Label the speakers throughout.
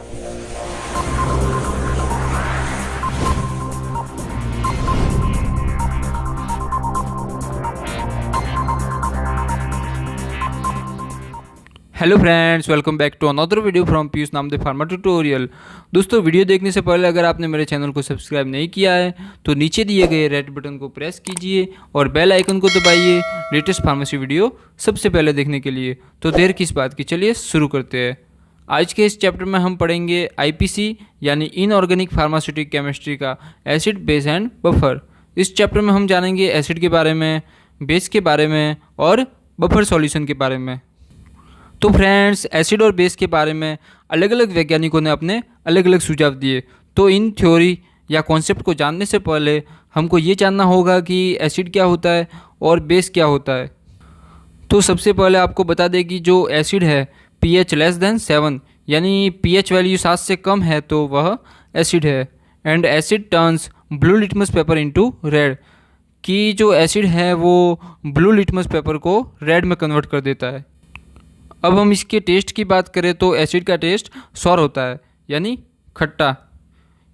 Speaker 1: Hello friends, welcome back to another video from Piyush Namdev pharma tutorial. दोस्तों, video देखने से पहले अगर आपने मेरे चैनल को सब्सक्राइब नहीं किया है तो नीचे दिए गए रेड बटन को प्रेस कीजिए और बेल आइकन को दबाइए लेटेस्ट फार्मेसी वीडियो सबसे पहले देखने के लिए। तो देर किस बात की, चलिए शुरू करते हैं। आज के इस चैप्टर में हम पढ़ेंगे आईपीसी यानी इनऑर्गेनिक फार्मास्यूटिक केमिस्ट्री का एसिड, बेस एंड बफर। इस चैप्टर में हम जानेंगे एसिड के बारे में, बेस के बारे में और बफर सॉल्यूशन के बारे में। तो फ्रेंड्स, एसिड और बेस के बारे में अलग अलग वैज्ञानिकों ने अपने अलग अलग सुझाव दिए। तो इन थ्योरी या कॉन्सेप्ट को जानने से पहले हमको ये जानना होगा कि एसिड क्या होता है और बेस क्या होता है। तो सबसे पहले आपको बता दें कि जो एसिड है pH लेस देन 7 यानी pH वैल्यू 7 से कम है तो वह एसिड है। And asset turns blue litmus paper into red, कि जो एसिड है वो ब्लू लिटमस पेपर को रेड में कन्वर्ट कर देता है। अब हम इसके टेस्ट की बात करें तो एसिड का टेस्ट सॉर होता है यानी खट्टा।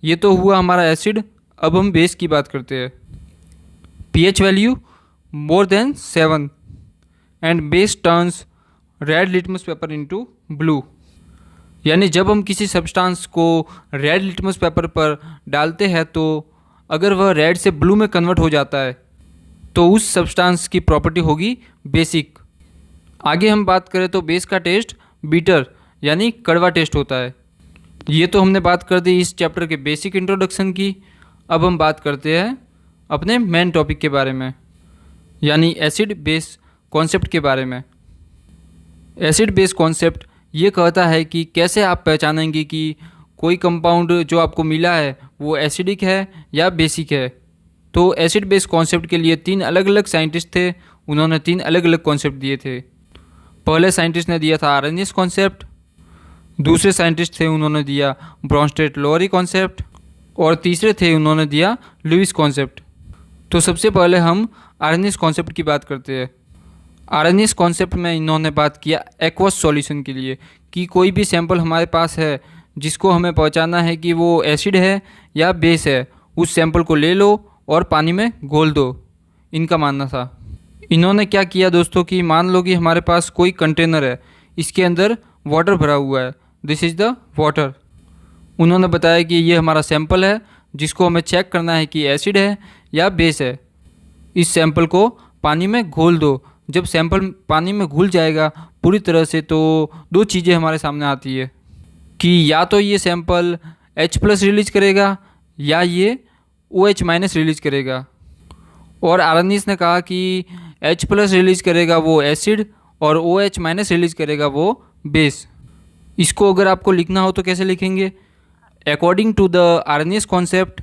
Speaker 1: ये तो हुआ हमारा एसिड। अब हम बेस की बात करते हैं। pH value more than 7 and base turns red litmus paper into blue, यानी जब हम किसी सब्सटेंस को रेड लिटमस पेपर पर डालते हैं तो अगर वह रेड से ब्लू में कन्वर्ट हो जाता है तो उस सब्सटेंस की प्रॉपर्टी होगी बेसिक। आगे हम बात करें तो बेस का टेस्ट बीटर यानी कड़वा टेस्ट होता है। ये तो हमने बात कर दी इस चैप्टर के बेसिक इंट्रोडक्शन की। अब हम बात करते हैं अपने मेन टॉपिक के बारे में, यानी एसिड बेस कॉन्सेप्ट के बारे में। एसिड बेस कॉन्सेप्ट ये कहता है कि कैसे आप पहचानेंगे कि कोई कंपाउंड जो आपको मिला है वो एसिडिक है या बेसिक है। तो एसिड बेस कॉन्सेप्ट के लिए 3 अलग अलग साइंटिस्ट थे, उन्होंने 3 अलग अलग कॉन्सेप्ट दिए थे। पहले साइंटिस्ट ने दिया था आरएनएस कॉन्सेप्ट, दूसरे साइंटिस्ट थे उन्होंने दिया ब्रॉन्स्टेड-लोअरी कॉन्सेप्ट और तीसरे थे उन्होंने दिया लुईस कॉन्सेप्ट। तो सबसे पहले हम आरएनएस कॉन्सेप्ट की बात करते हैं। आरएनएस कॉन्सेप्ट में इन्होंने बात किया एक्वस सॉल्यूशन के लिए, कि कोई भी सैंपल हमारे पास है जिसको हमें पहचानना है कि वो एसिड है या बेस है, उस सैंपल को ले लो और पानी में घोल दो, इनका मानना था। इन्होंने क्या किया दोस्तों कि मान लो कि हमारे पास कोई कंटेनर है, इसके अंदर वाटर भरा हुआ है, दिस इज़ द वाटर। उन्होंने बताया कि ये हमारा सैंपल है जिसको हमें चेक करना है कि एसिड है या बेस है। इस सैंपल को पानी में घोल दो। जब सैंपल पानी में घुल जाएगा पूरी तरह से तो 2 चीज़ें हमारे सामने आती है कि या तो ये सैंपल H+ रिलीज करेगा या ये OH- रिलीज करेगा। और आरएनएस ने कहा कि H+ रिलीज करेगा वो एसिड और OH- रिलीज करेगा वो बेस। इसको अगर आपको लिखना हो तो कैसे लिखेंगे? According to the Arrhenius concept,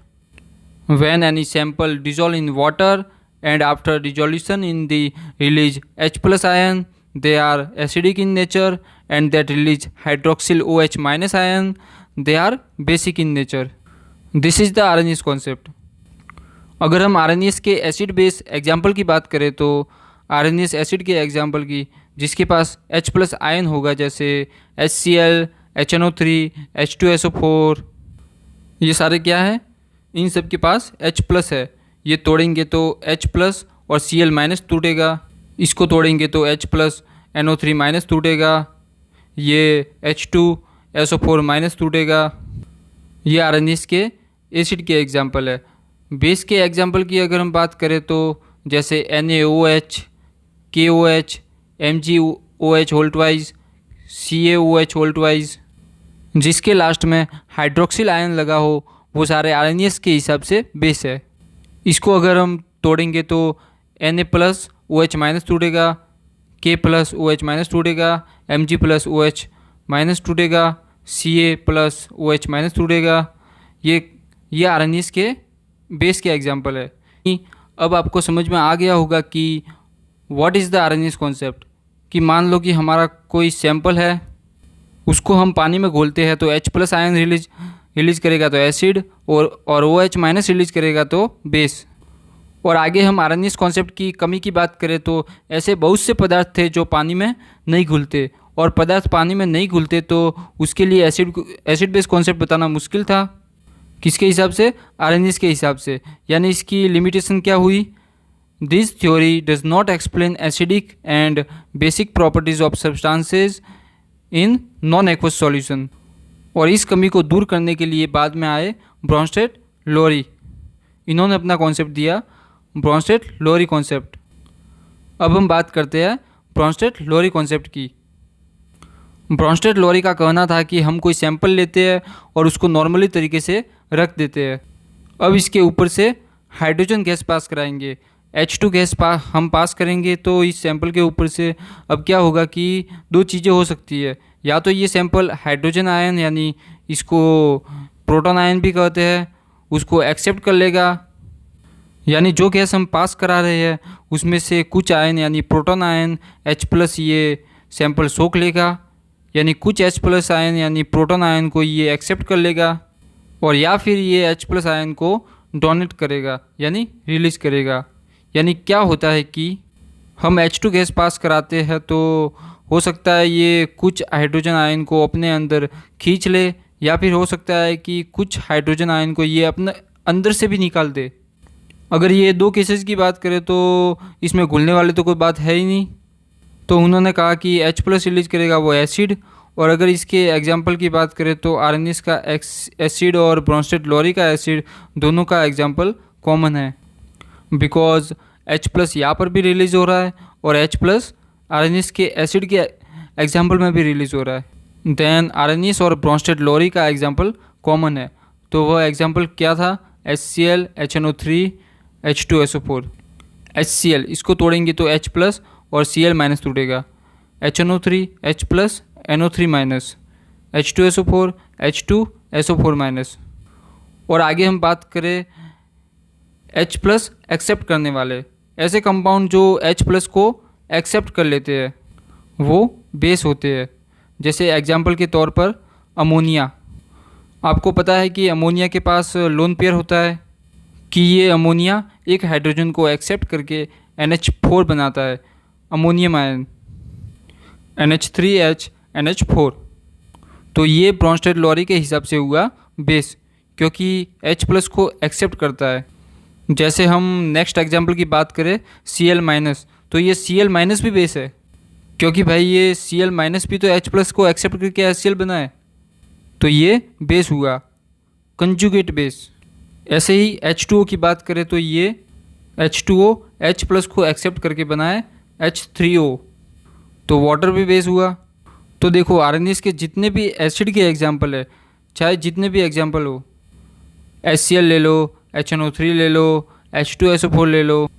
Speaker 1: when any sample dissolve in water and after dissolution in the release H+ ion, they are acidic in nature, and that release hydroxyl OH- ion, they are basic in nature. This is the RNAs concept. अगर हम RNAs के acid base example की बात करें तो RNAs acid के example की जिसके पास H+ आयन होगा, जैसे HCl, HNO3, H2SO4, ये सारे क्या है? इन सब के पास H+ है। ये तोड़ेंगे तो H+ और Cl- टूटेगा, इसको तोड़ेंगे तो H+ NO3- टूटेगा, ये H2SO4- टूटेगा। ये आरएनएस के एसिड के एग्जाम्पल है। बेस के एग्जाम्पल की अगर हम बात करें तो जैसे NaOH, KOH, MgOH whole twice, CaOH whole twice, जिसके लास्ट में हाइड्रोक्सिल आयन लगा हो, वो सारे आरएनएस के हिसाब से बेस है। इसको अगर हम तोड़ेंगे तो Na+ OH- टूटेगा, K+ OH- टूटेगा, Mg+ OH- टूटेगा, Ca+ OH- टूटेगा। ये आरएनएस के बेस के एग्जाम्पल है। अब आपको समझ में आ गया होगा कि what is the Arrhenius concept, कि मान लो कि हमारा कोई सैंपल है, उसको हम पानी में घोलते हैं तो H+ आयन रिलीज करेगा तो एसिड और OH- रिलीज करेगा तो बेस। और आगे हम आरएनएस कॉन्सेप्ट की कमी की बात करें तो ऐसे बहुत से पदार्थ थे जो पानी में नहीं घुलते और पदार्थ पानी में नहीं घुलते तो उसके लिए एसिड बेस कॉन्सेप्ट बताना मुश्किल था। किसके हिसाब से? आर्हेनियस के हिसाब से। यानी इसकी लिमिटेशन क्या हुई? This theory does not explain acidic and basic properties of substances in non aqueous solution. और इस कमी को दूर करने के लिए बाद में आए ब्रॉन्स्टेड लोरी। इन्होंने अपना कॉन्सेप्ट दिया, ब्रॉन्स्टेड लोरी कॉन्सेप्ट। अब हम बात करते हैं ब्रॉन्स्टेड लोरी कॉन्सेप्ट की। ब्रॉन्स्टेड लोरी का कहना था कि हम कोई सैंपल लेते हैं और उसको नॉर्मली तरीके से रख देते हैं। अब इसके ऊपर से हाइड्रोजन गैस पास कराएंगे, H2 गैस हम पास करेंगे। तो इस सैंपल के ऊपर से अब क्या होगा कि दो चीज़ें हो सकती है। या तो ये सैंपल हाइड्रोजन आयन यानी इसको प्रोटॉन आयन भी कहते हैं, उसको एक्सेप्ट कर लेगा। यानी जो गैस हम पास करा रहे हैं उसमें से कुछ आयन यानी प्रोटॉन आयन H+ ये सैंपल सोख लेगा, यानी कुछ H+ आयन यानी प्रोटॉन आयन को ये एक्सेप्ट कर लेगा, और या फिर ये H+ आयन को डोनेट करेगा यानी रिलीज करेगा। यानी क्या होता है कि हम H2 गैस पास कराते हैं तो हो सकता है ये कुछ हाइड्रोजन आयन को अपने अंदर खींच ले, या फिर हो सकता है कि कुछ हाइड्रोजन आयन को ये अपने अंदर से भी निकाल दे। अगर ये दो केसेस की बात करें तो इसमें घुलने वाली तो कोई बात है ही नहीं। तो उन्होंने कहा कि H+ रिलीज करेगा वो एसिड। और अगर इसके एग्जाम्पल की बात करें तो आर्हेनियस का एसिड और ब्रॉन्स्टेड लोरी का एसिड दोनों का एग्जाम्पल कॉमन है, बिकॉज H+ यहाँ पर भी रिलीज़ हो रहा है और H+ आर्हेनियस के एसिड के एग्जाम्पल में भी रिलीज़ हो रहा है। देन आर्हेनियस और ब्रॉन्स्टेड लोरी का एग्जाम्पल कॉमन है। तो वह एग्जाम्पल क्या था? HCl, HNO3, H2SO4। HCl इसको तोड़ेंगे तो H+ और Cl- टूटेगा, HNO3 H+, NO3-, H2SO4 H2SO4-। और आगे हम बात करें H+ एक्सेप्ट करने वाले ऐसे कंपाउंड जो H+ को एक्सेप्ट कर लेते हैं वो बेस होते हैं। जैसे एग्जाम्पल के तौर पर अमोनिया। आपको पता है कि अमोनिया के पास लोन पेयर होता है कि ये अमोनिया एक हाइड्रोजन को एक्सेप्ट करके NH4 बनाता है, अमोनियम आयन NH3H NH4। तो ये ब्रॉन्स्टेड लोरी के हिसाब से हुआ बेस, क्योंकि H+ को एक्सेप्ट करता है। जैसे हम नेक्स्ट एग्जाम्पल की बात करें Cl-, तो ये Cl- भी बेस है, क्योंकि भाई ये Cl- भी तो H+ को एक्सेप्ट करके HCl बनाए, तो ये बेस हुआ, कंजुगेट बेस। ऐसे ही H2O की बात करें तो ये H2O H+ को एक्सेप्ट करके बनाए H3O, तो वाटर भी बेस हुआ। तो देखो आर्हेनियस के जितने भी एसिड के एग्जाम्पल है, चाहे जितने भी एग्जाम्पल हो, HCl ले लो, HNO3 ले लो, H2SO4 ले लो,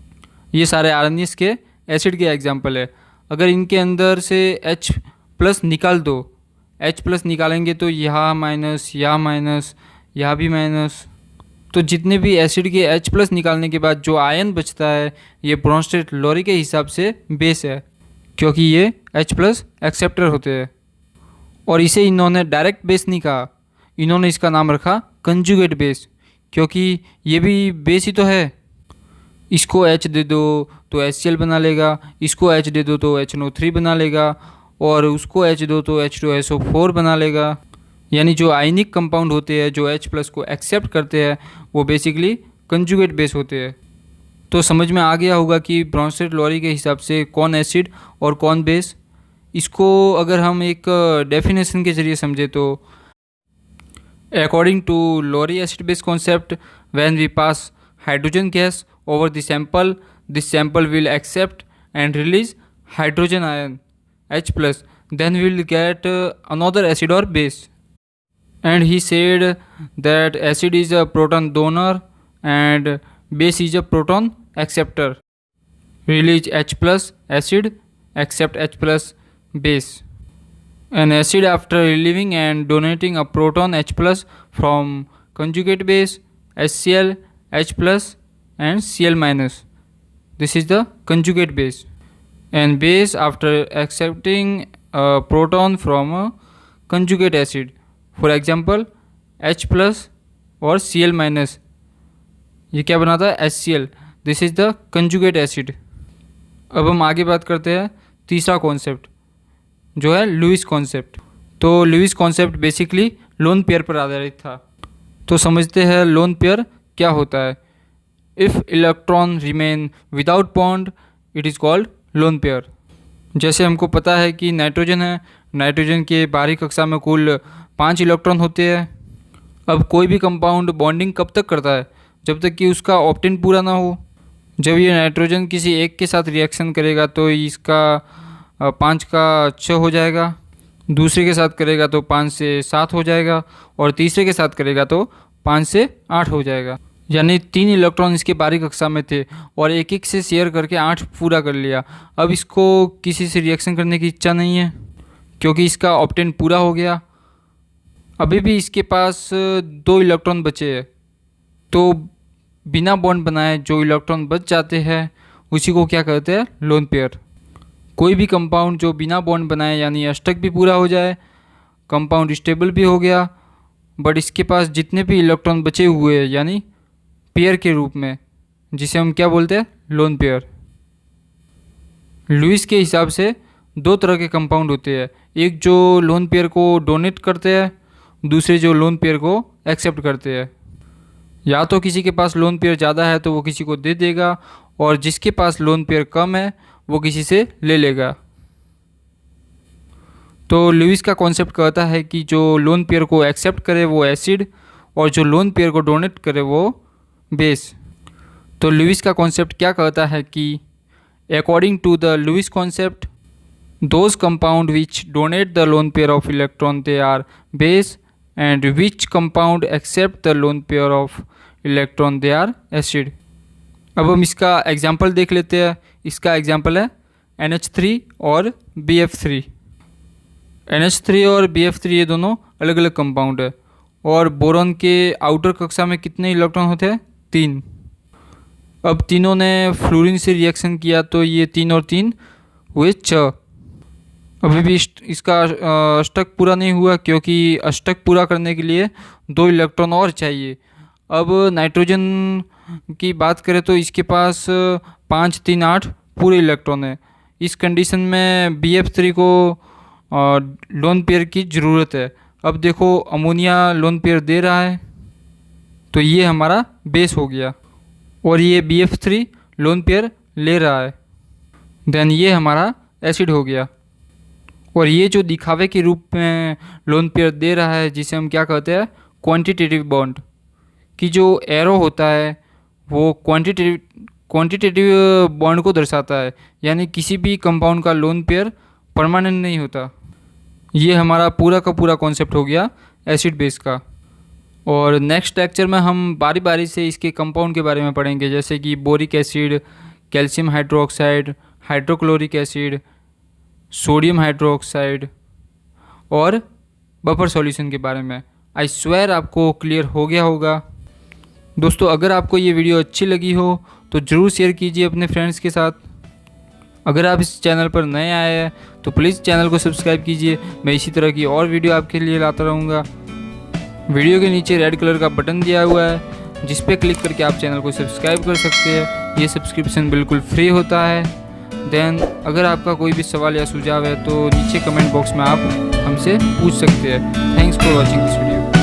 Speaker 1: ये सारे आर्हेनियस के एसिड के एग्जाम्पल है। अगर इनके अंदर से H+ निकाल दो, H+ निकालेंगे तो यहाँ माइनस, यहाँ माइनस, यहाँ भी माइनस, तो जितने भी एसिड के H+ निकालने के बाद जो आयन बचता है ये ब्रॉन्स्टेड लोरी के हिसाब से बेस है, क्योंकि ये H+ एक्सेप्टर होते हैं। और इसे इन्होंने डायरेक्ट बेस नहीं कहा, इन्होंने इसका नाम रखा कंजुगेट बेस, क्योंकि ये भी बेस ही तो है। इसको H दे दो तो HCl बना लेगा, इसको H दे दो तो HNO3 बना लेगा, और उसको H दो तो H2SO4 बना लेगा। यानी जो आयनिक कंपाउंड होते हैं जो H+ को एक्सेप्ट करते हैं वो बेसिकली कंजुगेट बेस होते हैं। तो समझ में आ गया होगा कि ब्रॉन्स्टेड लोरी के हिसाब से कौन एसिड और कौन बेस। इसको अगर हम एक डेफिनेशन के ज़रिए समझे तो according to Lowry acid base concept, when we pass hydrogen gas over the sample, this sample will accept and release hydrogen ion H+, then we will get another acid or base. And he said that acid is a proton donor and base is a proton acceptor. Release H+, acid, accept H+, base. An acid after relieving and donating a proton H+ from conjugate base HCl, H+ and Cl-. This is the conjugate base. And base after accepting a proton from a conjugate acid, for example H+ और Cl-, ये क्या बनाता है? HCl. This is the conjugate acid. अब हम आगे बात करते हैं तीसरा कॉन्सेप्ट, जो है लुईस कॉन्सेप्ट। तो Lewis concept basically lone pair पर आधारित था। तो समझते हैं लोन पेयर क्या होता है। If electron remain without bond it is called lone pair. जैसे हमको पता है कि नाइट्रोजन है, नाइट्रोजन के बाहरी कक्षा में कुल 5 इलेक्ट्रॉन होते हैं। अब कोई भी कंपाउंड बॉन्डिंग कब तक करता है, जब तक कि उसका ऑप्टेन पूरा ना हो। जब ये नाइट्रोजन किसी एक के साथ रिएक्शन करेगा तो इसका 5 का 6 हो जाएगा, दूसरे के साथ करेगा तो 5 से 7 हो जाएगा, और तीसरे के साथ करेगा तो 5 से 8 हो जाएगा। यानी 3 इलेक्ट्रॉन इसके बाहरी कक्षा में थे और एक एक से शेयर करके 8 पूरा कर लिया। अब इसको किसी से रिएक्शन करने की इच्छा नहीं है क्योंकि इसका ऑप्टेन पूरा हो गया। अभी भी इसके पास 2 इलेक्ट्रॉन बचे हैं। तो बिना बॉन्ड बनाए जो इलेक्ट्रॉन बच जाते हैं उसी को क्या कहते हैं, लोन पेयर। कोई भी कंपाउंड जो बिना बॉन्ड बनाए यानी अष्टक भी पूरा हो जाए, कंपाउंड स्टेबल भी हो गया, बट इसके पास जितने भी इलेक्ट्रॉन बचे हुए हैं यानी पेयर के रूप में, जिसे हम क्या बोलते हैं, लोन पेयर। लुईस के हिसाब से 2 तरह के कंपाउंड होते हैं, एक जो लोन पेयर को डोनेट करते हैं, दूसरे जो लोन पेयर को एक्सेप्ट करते हैं। या तो किसी के पास लोन पेयर ज़्यादा है तो वो किसी को दे देगा, और जिसके पास लोन पेयर कम है वो किसी से ले लेगा। तो लुईस का कॉन्सेप्ट कहता है कि जो लोन पेयर को एक्सेप्ट करे वो एसिड, और जो लोन पेयर को डोनेट करे वो बेस। तो लुईस का कॉन्सेप्ट क्या कहता है कि according to the Lewis concept those compound which donate the lone pair of electron they are base, and which compound accept the lone pair of electron they are acid. अब हम इसका example देख लेते हैं। इसका एग्जाम्पल है NH3 और BF3। NH3 और BF3 ये दोनों अलग अलग कंपाउंड है। और बोरॉन के आउटर कक्षा में कितने इलेक्ट्रॉन होते हैं, 3। अब तीनों ने फ्लोरीन से रिएक्शन किया तो ये 3 और 3 हुए 6। अभी भी इसका अष्टक पूरा नहीं हुआ क्योंकि अष्टक पूरा करने के लिए 2 इलेक्ट्रॉन और चाहिए। अब नाइट्रोजन की बात करें तो इसके पास 5, 3, 8 पूरे इलेक्ट्रॉन है। इस कंडीशन में BF3 को लोन पेयर की ज़रूरत है। अब देखो अमोनिया लोन पेयर दे रहा है तो ये हमारा बेस हो गया, और ये BF3 लोन पेयर ले रहा है, देन ये हमारा एसिड हो गया। और ये जो दिखावे के रूप में लोन पेयर दे रहा है जिसे हम क्या कहते हैं, क्वांटिटेटिव बॉन्ड, कि जो एरो होता है वो क्वांटिटेटिव बॉन्ड को दर्शाता है। यानी किसी भी कंपाउंड का लोन पेयर परमानेंट नहीं होता। ये हमारा पूरा का पूरा कॉन्सेप्ट हो गया एसिड बेस का। और नेक्स्ट लेक्चर में हम बारी बारी से इसके कंपाउंड के बारे में पढ़ेंगे, जैसे कि boric acid, calcium hydroxide, hydrochloric acid, sodium hydroxide और बफर सॉल्यूशन के बारे में। आई स्वेयर आपको क्लियर हो गया होगा। दोस्तों अगर आपको ये वीडियो अच्छी लगी हो तो ज़रूर शेयर कीजिए अपने फ्रेंड्स के साथ। अगर आप इस चैनल पर नए आए हैं तो प्लीज़ चैनल को सब्सक्राइब कीजिए। मैं इसी तरह की और वीडियो आपके लिए लाता रहूँगा। वीडियो के नीचे रेड कलर का बटन दिया हुआ है जिस पे क्लिक करके आप चैनल को सब्सक्राइब कर सकते हैं। ये सब्सक्रिप्शन बिल्कुल फ्री होता है। देन अगर आपका कोई भी सवाल या सुझाव है तो नीचे कमेंट बॉक्स में आप हमसे पूछ सकते हैं। Thanks for watching this video.